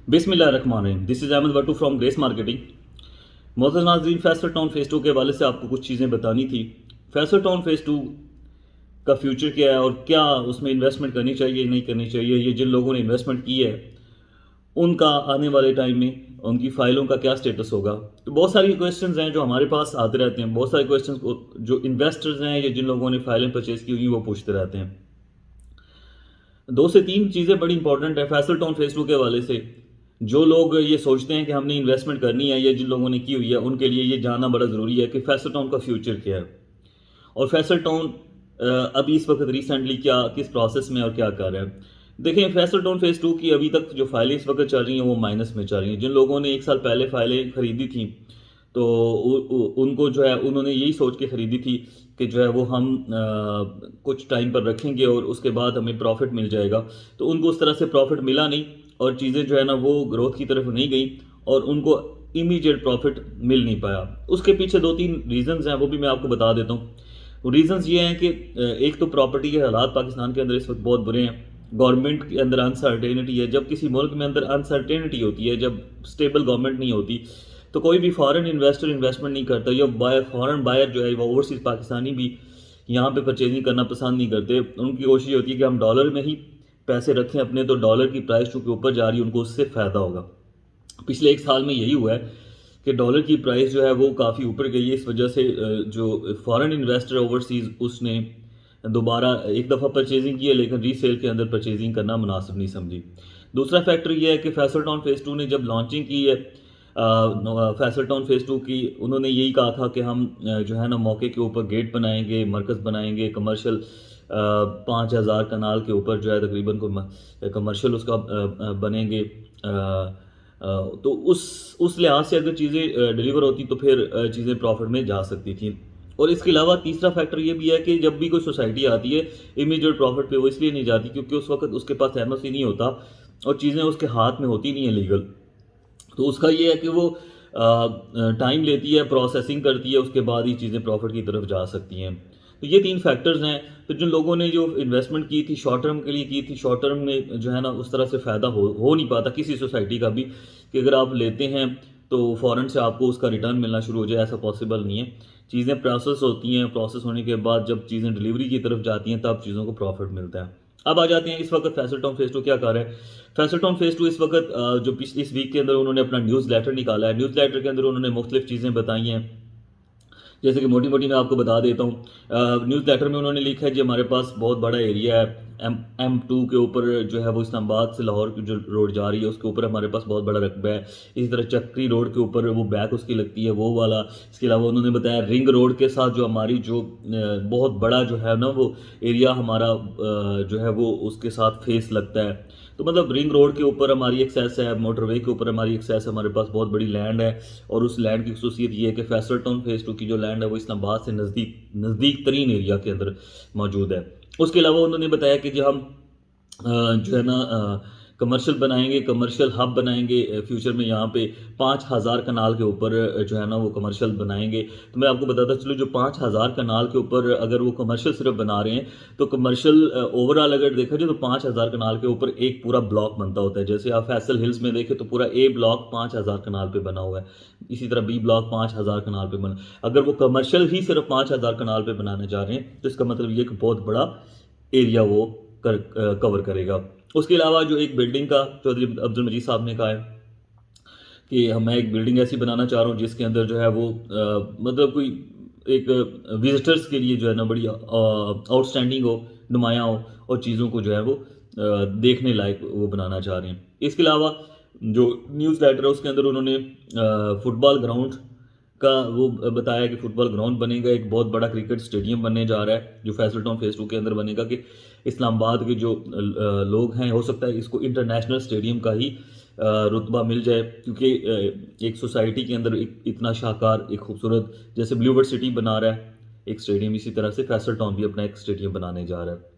बिस्मिल्लाहिर्रहमानिर्रहीम। This is Ahmed Battu from Grace Marketing. मोअज़्ज़ज़ नाज़रीन, फैसल टाउन फ़ेज़ 2 के हवाले से आपको कुछ चीज़ें बतानी थी। फैसल टाउन फ़ेज़ 2 का फ्यूचर क्या है और क्या उसमें इन्वेस्टमेंट करनी चाहिए नहीं करनी चाहिए, ये जिन लोगों ने इन्वेस्टमेंट की है उनका आने वाले टाइम में उनकी फ़ाइलों का क्या स्टेटस होगा। तो बहुत सारी क्वेश्चंस हैं जो हमारे पास आते रहते हैं। बहुत सारे क्वेश्चंस को जो इन्वेस्टर्स हैं या जिन लोगों ने फ़ाइलें परचेज़ की हुई वो पूछते रहते हैं। 2 से 3 चीज़ें बड़ी इंपॉर्टेंट है फैसल टाउन फ़ेज़ 2 के हवाले से। जो लोग ये सोचते हैं कि हमने इन्वेस्टमेंट करनी है या जिन लोगों ने की हुई है उनके लिए ये जानना बड़ा ज़रूरी है कि फैसल टाउन का फ्यूचर क्या है और फैसल टाउन अभी इस वक्त रिसेंटली क्या किस प्रोसेस में और क्या कर रहा है। देखें, फैसल टाउन फ़ेज़ 2 की अभी तक जो फाइलें इस वक्त चल रही हैं वो माइनस में चल रही हैं। जिन लोगों ने 1 साल पहले फाइलें खरीदी थी तो उनको जो है उन्होंने यही सोच के ख़रीदी थी कि जो है वो हम कुछ टाइम पर रखेंगे और उसके बाद हमें प्रॉफिट मिल जाएगा। तो उनको उस तरह से प्रॉफिट मिला नहीं और चीज़ें जो है ना वो ग्रोथ की तरफ नहीं गई और उनको इमीडिएट प्रॉफिट मिल नहीं पाया। उसके पीछे 2-3 रीज़न्स हैं, वो भी मैं आपको बता देता हूँ। रीज़न्स ये हैं कि एक तो प्रॉपर्टी के हालात पाकिस्तान के अंदर इस वक्त बहुत बुरे हैं। गवर्नमेंट के अंदर अनसर्टेनिटी है। जब किसी मुल्क में अंदर अनसर्टेनिटी होती है, जब स्टेबल गवर्नमेंट नहीं होती, तो कोई भी फॉरेन इन्वेस्टर इन्वेस्टमेंट नहीं करता या फॉरेन बायर जो है वो ओवरसीज़ पाकिस्तानी भी यहाँ पे परचेजिंग करना पसंद नहीं करते। उनकी कोशिश होती है कि हम डॉलर में ही पैसे रखें अपने, तो डॉलर की प्राइस चूँकि ऊपर जा रही है उनको उससे फ़ायदा होगा। पिछले 1 साल में यही हुआ है कि डॉलर की प्राइस जो है वो काफ़ी ऊपर गई है। इस वजह से जो फॉरेन इन्वेस्टर ओवरसीज़ उसने दोबारा एक दफ़ा परचेजिंग की है लेकिन रीसेल के अंदर परचेजिंग करना मुनासिब नहीं समझी। दूसरा फैक्टर ये है कि फैसल टाउन फ़ेज़ 2 ने जब लॉन्चिंग की है फैसल टाउन फ़ेज़ 2 की, उन्होंने यही कहा था कि हम जो है ना मौके के ऊपर गेट बनाएंगे, मरकज़ बनाएंगे, कमर्शियल 5000 कनाल के ऊपर जो है तकरीबन कमर्शियल उसका बनेंगे। तो उस लिहाज से अगर चीज़ें डिलीवर होती तो फिर चीज़ें प्रॉफिट में जा सकती थी। और इसके अलावा तीसरा फैक्टर ये भी है कि जब भी कोई सोसाइटी आती है इमीडिएट प्रॉफिट पे वो इसलिए नहीं जाती क्योंकि उस वक्त उसके पास एनओसी नहीं होता और चीज़ें उसके हाथ में होती नहीं है लीगल। तो उसका ये है कि वो टाइम लेती है, प्रोसेसिंग करती है, उसके बाद ही चीज़ें प्रॉफिट की तरफ जा सकती हैं। तो ये 3 फैक्टर्स हैं। तो जिन लोगों ने जो इन्वेस्टमेंट की थी शॉर्ट टर्म के लिए की थी, शॉर्ट टर्म में जो है ना उस तरह से फ़ायदा हो नहीं पाता किसी सोसाइटी का भी कि अगर आप लेते हैं तो फ़ौरन से आपको उसका रिटर्न मिलना शुरू हो जाए, ऐसा पॉसिबल नहीं है। चीज़ें प्रोसेस होती हैं, प्रोसेस होने के बाद जब चीज़ें डिलीवरी की तरफ जाती हैं तब चीज़ों को प्रॉफिट मिलता है। अब आ जाते हैं इस वक्त फैसल टाउन फ़ेज़ 2 क्या कर रहा है। फैसल टाउन फ़ेज़ 2 इस वक्त जो इस वीक के अंदर उन्होंने अपना न्यूज़ लेटर निकाला है। न्यूज़ लेटर के अंदर उन्होंने मुख्तलिफ़ चीज़ें बताई हैं, जैसे कि मोटी-मोटी मैं आपको बता देता हूँ। न्यूज़ लेटर में उन्होंने लिखा है जी हमारे पास बहुत बड़ा एरिया है। M2 के ऊपर जो है वो इस्लामाबाद से लाहौर की जो रोड जा रही है उसके ऊपर हमारे पास बहुत बड़ा रकबा है। इसी तरह चक्री रोड के ऊपर वो बैक उसकी लगती है वो वाला। इसके अलावा उन्होंने बताया रिंग रोड के साथ जो हमारी जो बहुत बड़ा जो है ना वो एरिया हमारा जो है वो उसके साथ फेस लगता है। तो मतलब रिंग रोड के ऊपर हमारी एक्सेस है, मोटरवे के ऊपर हमारी एक्सेस है, हमारे पास बहुत बड़ी लैंड है और उस लैंड की खसूसियत ये है कि फैसल टाउन फ़ेज़ 2 की जो लैंड है वो इस्लामाबाद से नज़दीक तरीन एरिया के अंदर मौजूद है। उसके अलावा उन्होंने बताया कि जो हम जो है ना कमर्शियल बनाएंगे, कमर्शियल हब बनाएंगे फ्यूचर में यहाँ पे 5000 कनाल के ऊपर जो है ना वो कमर्शियल बनाएंगे। तो मैं आपको बताता चलूँ जो 5000 कनाल के ऊपर अगर वो कमर्शियल सिर्फ बना रहे हैं तो कमर्शियल ओवरऑल अगर देखा जाए तो 5000 कनाल के ऊपर एक पूरा ब्लॉक बनता होता है। जैसे आप फैसल हिल्स में देखें तो पूरा ए ब्लॉक 5000 कनाल पे बना हुआ है, इसी तरह बी ब्लॉक 5000 कनाल पे बना। अगर वो कमर्शियल ही सिर्फ 5000 कनाल पे बनाने जा रहे हैं तो इसका मतलब ये कि बहुत बड़ा एरिया वो कवर करेगा। उसके अलावा जो एक बिल्डिंग का चौधरी अब्दुल मजीद साहब ने कहा है कि मैं एक बिल्डिंग ऐसी बनाना चाह रहा हूँ जिसके अंदर जो है वो मतलब कोई एक विजिटर्स के लिए जो है ना बड़ी आउटस्टैंडिंग हो, नुमायाँ हो और चीज़ों को जो है वो देखने लायक वो बनाना चाह रहे हैं। इसके अलावा जो न्यूज़ लेटर है उसके अंदर उन्होंने फुटबॉल ग्राउंड का वो बताया कि फुटबॉल ग्राउंड बनेगा, एक बहुत बड़ा क्रिकेट स्टेडियम बनने जा रहा है जो फैसल टाउन फ़ेज़ 2 के अंदर बनेगा कि इस्लामाबाद के जो लोग हैं हो सकता है इसको इंटरनेशनल स्टेडियम का ही रुतबा मिल जाए क्योंकि एक सोसाइटी के अंदर इतना शाहकार एक खूबसूरत जैसे ब्लूबर्ड सिटी बना रहा है एक स्टेडियम, इसी तरह से फैसल टाउन भी अपना एक स्टेडियम बनाने जा रहा है।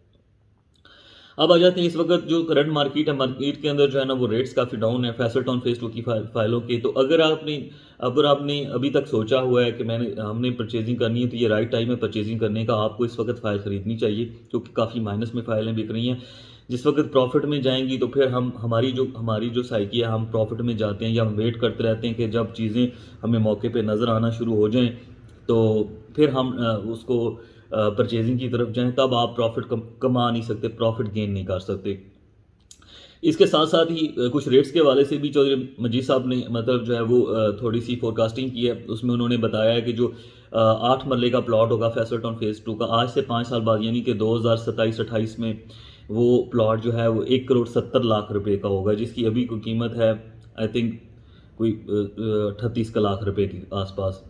अब आ जाते हैं इस वक्त जो करंट मार्केट है, मार्केट के अंदर जो है ना वो रेट्स काफ़ी डाउन है फैसल टाउन फ़ेज़ 2 की फाइलों के। तो अगर आपने अभी तक सोचा हुआ है कि हमने परचेजिंग करनी है तो ये राइट टाइम है परचेजिंग करने का। आपको इस वक्त फ़ाइल ख़रीदनी चाहिए क्योंकि काफ़ी माइनस में फ़ाइलें बिक रही हैं। जिस वक्त प्रॉफिट में जाएंगी तो फिर हम हमारी जो साइकी है, हम प्रॉफिट में जाते हैं या हम वेट करते रहते हैं कि जब चीज़ें हमें मौके पे नज़र आना शुरू हो जाएं तो फिर हम उसको परचेजिंग की तरफ जाएं। तब आप प्रॉफिट कमा नहीं सकते, प्रॉफिट गेन नहीं कर सकते। इसके साथ साथ ही कुछ रेट्स के हवाले से भी चौधरी मजीद साहब ने मतलब जो है वो थोड़ी सी फोरकास्टिंग की है। उसमें उन्होंने बताया है कि जो 8 मरले का प्लॉट होगा फैसल टाउन फेज़ 2 का, आज से 5 साल बाद यानी कि 2027-28 में वो प्लॉट जो है वो 1,70,00,000 रुपए का होगा, जिसकी अभी कोई कीमत है आई थिंक कोई 38 लाख रुपए के आसपास।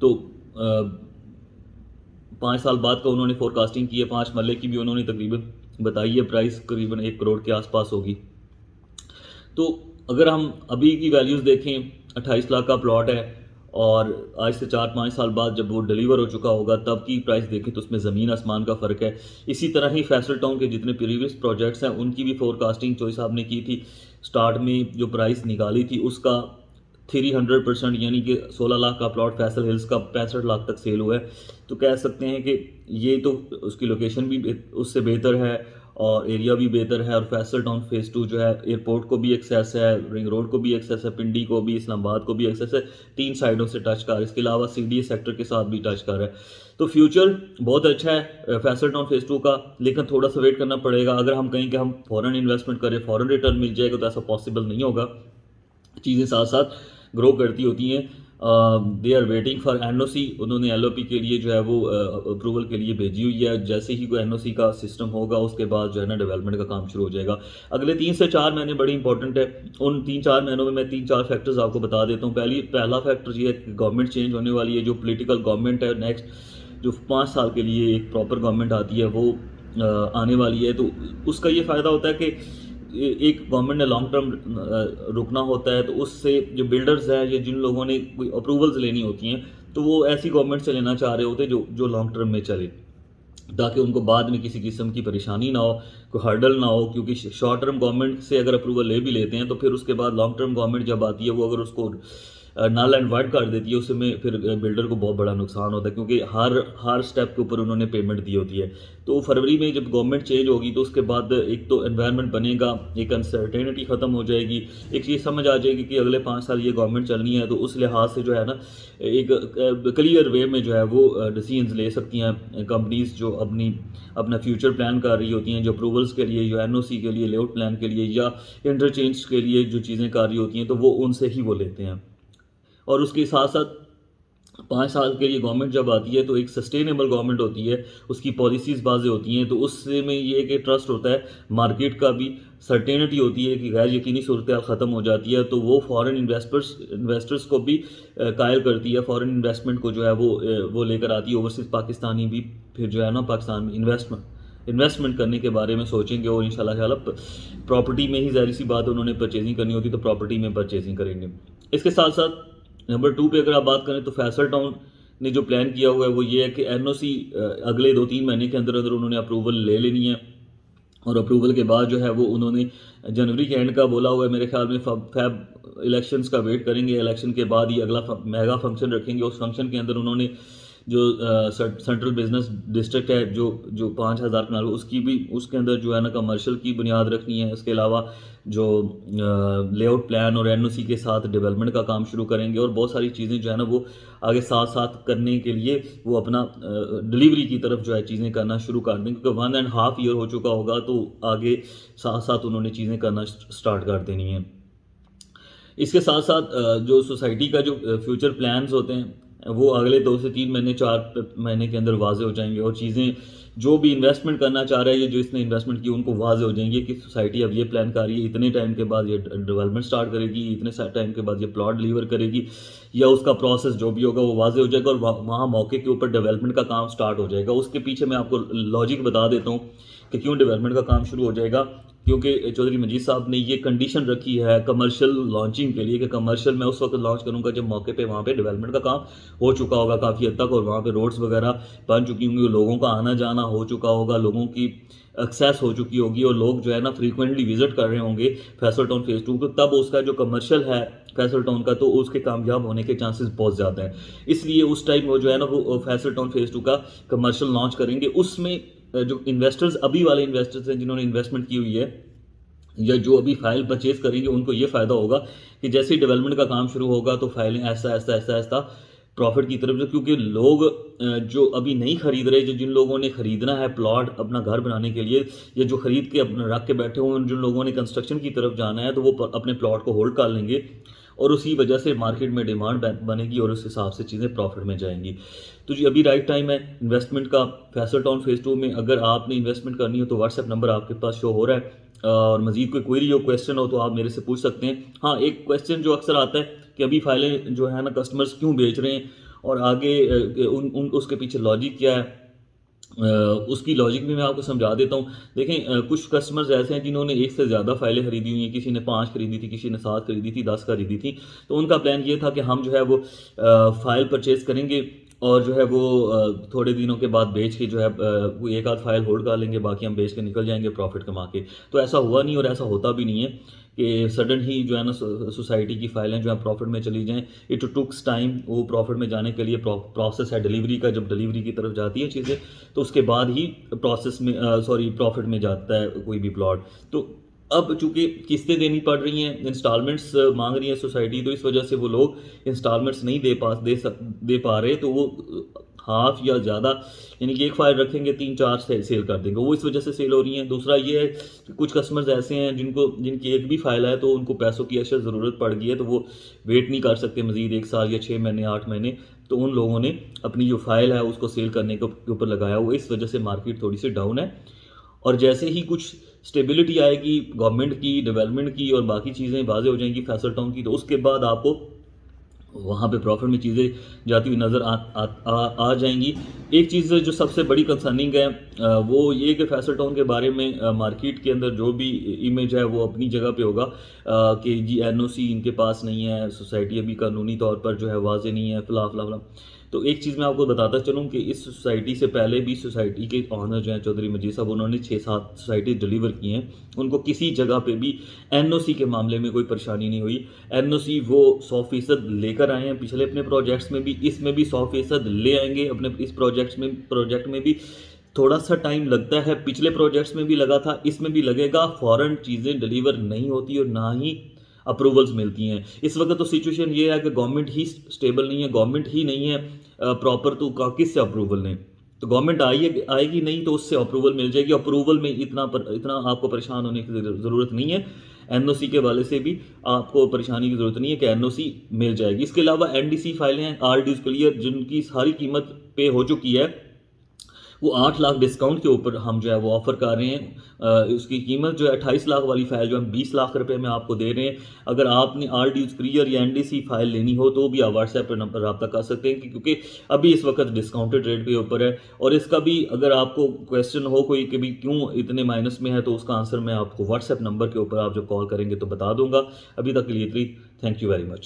तो 5 साल बाद का उन्होंने फोरकास्टिंग की है। 5 मरले की भी उन्होंने तकरीबन बताई है, प्राइस करीबन 1 करोड़ के आसपास होगी। तो अगर हम अभी की वैल्यूज़ देखें, 28 लाख का प्लॉट है और आज से 4-5 साल बाद जब वो डिलीवर हो चुका होगा तब की प्राइस देखें तो उसमें ज़मीन आसमान का फ़र्क है। इसी तरह ही फैसल टाउन के जितने प्रीवियस प्रोजेक्ट्स हैं उनकी भी फोरकास्टिंग चोई साहब ने की थी। स्टार्ट में जो प्राइस निकाली थी उसका 300% यानी कि 16 लाख का प्लॉट फैसल हिल्स का 65 लाख तक सेल हुआ है। तो कह सकते हैं कि ये तो उसकी लोकेशन भी उससे बेहतर है और एरिया भी बेहतर है, और फैसल टाउन फेज़ 2 जो है एयरपोर्ट को भी एक्सेस है, रिंग रोड को भी एक्सेस है, पिंडी को भी, इस्लामाबाद को भी एक्सेस है, 3 साइडों से टच कर, इसके अलावा CDA सेक्टर के साथ भी टच कर रहा है। तो फ्यूचर बहुत अच्छा है फैसल टाउन फेज़ 2 का, लेकिन थोड़ा सा वेट करना पड़ेगा। अगर हम कहें कि हम फ़ौरन इन्वेस्टमेंट करें, फ़ौरन रिटर्न मिल जाएगा तो ऐसा पॉसिबल नहीं होगा। चीज़ें साथ साथ ग्रो करती होती हैं। They are waiting for NOC, उन्होंने LOP के लिए जो है वो अप्रूवल के लिए भेजी हुई है। जैसे ही कोई NOC का सिस्टम होगा उसके बाद जो है ना डेवलपमेंट का काम शुरू हो जाएगा। अगले 3 से 4 महीने बड़ी इंपॉर्टेंट है। उन 3-4 महीनों में मैं 3-4 फैक्टर्स आपको बता देता हूँ। पहला फैक्टर ये है कि गवर्नमेंट चेंज होने वाली है, जो पोलिटिकल गवर्नमेंट है नेक्स्ट जो 5 साल के लिए एक प्रॉपर गवर्नमेंट आती है वो आने वाली है। तो उसका ये फ़ायदा होता है कि एक गवर्नमेंट ने लॉन्ग टर्म रुकना होता है, तो उससे जो बिल्डर्स हैं या जिन लोगों ने कोई अप्रूवल्स लेनी होती हैं तो वो ऐसी गवर्नमेंट से लेना चाह रहे होते हैं जो लॉन्ग टर्म में चले, ताकि उनको बाद में किसी किस्म की परेशानी ना हो, कोई हर्डल ना हो। क्योंकि शॉर्ट टर्म गवर्नमेंट से अगर अप्रूवल ले भी लेते हैं तो फिर उसके बाद लॉन्ग टर्म गवर्नमेंट जब आती है वो अगर उसको नल एंड वाइड कर देती है, उसमें फिर बिल्डर को बहुत बड़ा नुकसान होता है, क्योंकि हर स्टेप के ऊपर उन्होंने पेमेंट दी होती है। तो फरवरी में जब गवर्नमेंट चेंज होगी तो उसके बाद एक तो एनवायरनमेंट बनेगा, एक अनसर्टेनिटी ख़त्म हो जाएगी, एक चीज़ समझ आ जाएगी कि अगले 5 साल ये गवर्नमेंट चलनी है। तो उस लिहाज से जो है ना एक क्लियर वे में जो है वो डिसीजंस ले सकती हैं कंपनीज जो अपना फ्यूचर प्लान कर रही होती हैं, जो अप्रूवल्स के लिए, जो NOC के लिए, लेआउट प्लान के लिए या इंटरचेंज के लिए जो चीज़ें कर रही होती हैं, तो वो उनसे ही वो लेते हैं। और उसके साथ साथ 5 साल के लिए गवर्नमेंट जब आती है तो एक सस्टेनेबल गवर्नमेंट होती है, उसकी पॉलिसीज़ वाज़ेह होती हैं, तो उससे में ये कि ट्रस्ट होता है, मार्केट का भी सर्टेनिटी होती है कि गैर यकीनी सूरत ख़त्म हो जाती है, तो वो फॉरेन इन्वेस्टर्स को भी कायल करती है, फॉरेन इन्वेस्टमेंट को जो है वो लेकर आती है। ओवरसीज़ पाकिस्तानी भी फिर जो है ना पाकिस्तान में इन्वेस्टमेंट करने के बारे में सोचेंगे, और इंशाल्लाह प्रॉपर्टी में ही ज़ाहिर सी बात उन्होंने परचेजिंग करनी होती तो प्रॉपर्टी में परचेजिंग करेंगे। इसके साथ साथ नंबर 2 पे अगर आप बात करें तो फैसल टाउन ने जो प्लान किया हुआ है वो ये है कि NOC अगले 2-3 महीने के अंदर अंदर उन्होंने अप्रूवल ले लेनी है, और अप्रूवल के बाद जो है वो उन्होंने जनवरी के एंड का बोला हुआ है। मेरे ख्याल में फैब इलेक्शंस का वेट करेंगे, इलेक्शन के बाद ही अगला मेगा फंक्शन रखेंगे। उस फंक्शन के अंदर उन्होंने जो सेंट्रल बिजनेस डिस्ट्रिक्ट है जो 5000 कनाल उसके अंदर जो है ना कमर्शियल की बुनियाद रखनी है। इसके अलावा जो लेआउट प्लान और NOC के साथ डेवलपमेंट का काम शुरू करेंगे, और बहुत सारी चीज़ें जो है ना वो आगे साथ साथ करने के लिए वो अपना डिलीवरी की तरफ जो है चीज़ें करना शुरू कर देंगे, क्योंकि 1.5 ईयर हो चुका होगा तो आगे साथ साथ उन्होंने चीज़ें करना स्टार्ट कर देनी है। इसके साथ साथ जो सोसाइटी का जो फ्यूचर प्लान्स होते हैं वो अगले 2 से 3 महीने 4 महीने के अंदर वाजे हो जाएंगे, और चीज़ें जो भी इन्वेस्टमेंट करना चाह रहा है या जो इसने इन्वेस्टमेंट की उनको वाजे हो जाएंगे कि सोसाइटी अब ये प्लान कर रही है, इतने टाइम के बाद ये डेवलपमेंट स्टार्ट करेगी, इतने टाइम के बाद ये प्लॉट डिलीवर करेगी, या उसका प्रोसेस जो भी होगा वो वाजे हो जाएगा, और वहाँ मौके के ऊपर डेवलपमेंट का काम स्टार्ट हो जाएगा। उसके पीछे मैं आपको लॉजिक बता देता हूँ कि क्यों डेवलपमेंट का काम शुरू हो जाएगा। क्योंकि चौधरी मजीद साहब ने ये कंडीशन रखी है कमर्शियल लॉन्चिंग के लिए कि कमर्शियल मैं उस वक्त लॉन्च करूंगा जब मौके पे वहाँ पे डेवलपमेंट का काम हो चुका होगा काफ़ी हद तक, और वहाँ पे रोड्स वगैरह बन चुकी होंगी, लोगों का आना जाना हो चुका होगा, लोगों की एक्सेस हो चुकी होगी, और लोग जो है ना फ्रीक्वेंटली विजिट कर रहे होंगे फैसल टाउन फेज़ 2 को, तब उसका जो कमर्शियल है फैसल टाउन का तो उसके कामयाब होने के चांसेस बहुत ज़्यादा हैं। इसलिए उस टाइम वो जो है ना वो फैसल टाउन फेज़ 2 का कमर्शियल लॉन्च करेंगे। उसमें जो इन्वेस्टर्स अभी वाले इन्वेस्टर्स हैं जिन्होंने इन्वेस्टमेंट की हुई है या जो अभी फाइल परचेज करेंगे उनको ये फ़ायदा होगा कि जैसे ही डेवलपमेंट का काम शुरू होगा तो फाइलें ऐसा ऐसा ऐसा ऐसा प्रॉफिट की तरफ से, क्योंकि लोग जो अभी नहीं खरीद रहे, जो जिन लोगों ने खरीदना है प्लॉट अपना घर बनाने के लिए या जो खरीद के अपना रख के बैठे हुए, जिन लोगों ने कंस्ट्रक्शन की तरफ जाना है तो वो अपने प्लॉट को होल्ड कर लेंगे और उसी वजह से मार्केट में डिमांड बनेगी और उस हिसाब से चीज़ें प्रॉफिट में जाएंगी। तो जी अभी राइट टाइम है इन्वेस्टमेंट का। फैसल टाउन फेज़ 2 में अगर आपने इन्वेस्टमेंट करनी हो तो व्हाट्सएप नंबर आपके पास शो हो रहा है, और मज़ीद कोई क्वेरी हो, क्वेश्चन हो तो आप मेरे से पूछ सकते हैं। हाँ, एक क्वेश्चन जो अक्सर आता है कि अभी फाइलें जो है ना कस्टमर्स क्यों बेच रहे हैं और आगे उन उन उसके पीछे लॉजिक क्या है, उसकी लॉजिक भी मैं आपको समझा देता हूँ। देखें, कुछ कस्टमर्स ऐसे हैं जिन्होंने एक से ज़्यादा फाइलें खरीदी हुई हैं, किसी ने 5 खरीदी थी, किसी ने 7 खरीदी थी, 10 खरीदी थी। तो उनका प्लान ये था कि हम जो है वो फ़ाइल परचेज़ करेंगे और जो है वो थोड़े दिनों के बाद बेच के जो है वो एक आध फाइल होल्ड कर लेंगे, बाकी हम बेच के निकल जाएंगे प्रॉफिट कमा के। तो ऐसा हुआ नहीं और ऐसा होता भी नहीं है कि सडन ही जो है ना सोसाइटी की फाइलें जो है प्रॉफिट में चली जाएं। इट टुक्स टाइम, वो प्रॉफिट में जाने के लिए प्रोसेस है डिलीवरी का। जब डिलीवरी की तरफ जाती है चीज़ें तो उसके बाद ही प्रोसेस में प्रॉफिट में जाता है कोई भी प्लॉट। तो अब चूंकि किस्तें देनी पड़ रही हैं, इंस्टॉलमेंट्स मांग रही है सोसाइटी, तो इस वजह से वो लोग इंस्टॉलमेंट्स नहीं दे पा रहे, तो वो हाफ या ज़्यादा यानी कि एक फाइल रखेंगे 3-4 सेल कर देंगे, वो इस वजह से सेल हो रही हैं। दूसरा ये है कि कुछ कस्टमर्स ऐसे हैं जिनकी एक भी फाइल है तो उनको पैसों की अशद ज़रूरत पड़ गई है, तो वो वेट नहीं कर सकते मज़ीद 1 साल या 6 महीने 8 महीने। तो उन लोगों ने अपनी जो फाइल है उसको सेल करने के ऊपर लगाया हुआ, इस वजह से मार्केट थोड़ी सी डाउन है। और जैसे ही कुछ स्टेबिलिटी आएगी गवर्नमेंट की, डेवलपमेंट की और बाकी चीज़ें वाज़े हो जाएंगी फैसल टाउन की, तो उसके बाद आपको वहाँ पे प्रॉफिट में चीज़ें जाती हुई नज़र आ जाएंगी। एक चीज़ जो सबसे बड़ी कंसर्निंग है वो ये कि फैसल टाउन के बारे में मार्केट के अंदर जो भी इमेज है वो अपनी जगह पे होगा कि जी एनओसी इनके पास नहीं है, सोसाइटी अभी कानूनी तौर पर जो है वाज़े नहीं है, फ़िलहाल फ़िलहाल। तो एक चीज़ मैं आपको बताता चलूँ कि इस सोसाइटी से पहले भी सोसाइटी के ऑनर जो हैं चौधरी मजीद साहब, उन्होंने 6-7 सोसाइटी डिलीवर की हैं, उनको किसी जगह पे भी एनओसी के मामले में कोई परेशानी नहीं हुई। एनओसी वो 100% लेकर आए हैं पिछले अपने प्रोजेक्ट्स में भी, इसमें भी 100% ले आएंगे अपने इस प्रोजेक्ट में भी। थोड़ा सा टाइम लगता है, पिछले प्रोजेक्ट्स में भी लगा था, इसमें भी लगेगा। फ़ौरन चीज़ें डिलीवर नहीं होती और ना ही अप्रूवल्स मिलती हैं। इस वक्त तो सिचुएशन ये है कि गवर्नमेंट ही स्टेबल नहीं है, गवर्नमेंट ही नहीं है प्रॉपर, तो किससे अप्रूवल लें। तो गवर्नमेंट आएगी नहीं तो उससे अप्रूवल मिल जाएगी। अप्रूवल में इतना आपको परेशान होने की ज़रूरत नहीं है। एनओसी के वाले से भी आपको परेशानी की ज़रूरत नहीं है कि एनओसी मिल जाएगी। इसके अलावा एनडीसी फाइलें हैं, आर ड्यूज क्लियर, जिनकी सारी कीमत पे हो चुकी है, वो 8 लाख डिस्काउंट के ऊपर हम जो है वो ऑफ़र कर रहे हैं। उसकी कीमत जो है 28 लाख वाली फ़ाइल जो हम 20 लाख रुपए में आपको दे रहे हैं। अगर आपने आर ड्यूज क्लियर या एनडीसी फाइल लेनी हो तो भी आप व्हाट्सएप पर नंबर रब्ता कर सकते हैं, क्योंकि अभी इस वक्त डिस्काउंटेड रेट के ऊपर है। और इसका भी अगर आपको क्वेश्चन हो कोई कि भी क्यों इतने माइनस में है, तो उसका आंसर मैं आपको व्हाट्सएप नंबर के ऊपर आप जब कॉल करेंगे तो बता दूंगा। अभी तक के लिए इतनी, थैंक यू वेरी मच।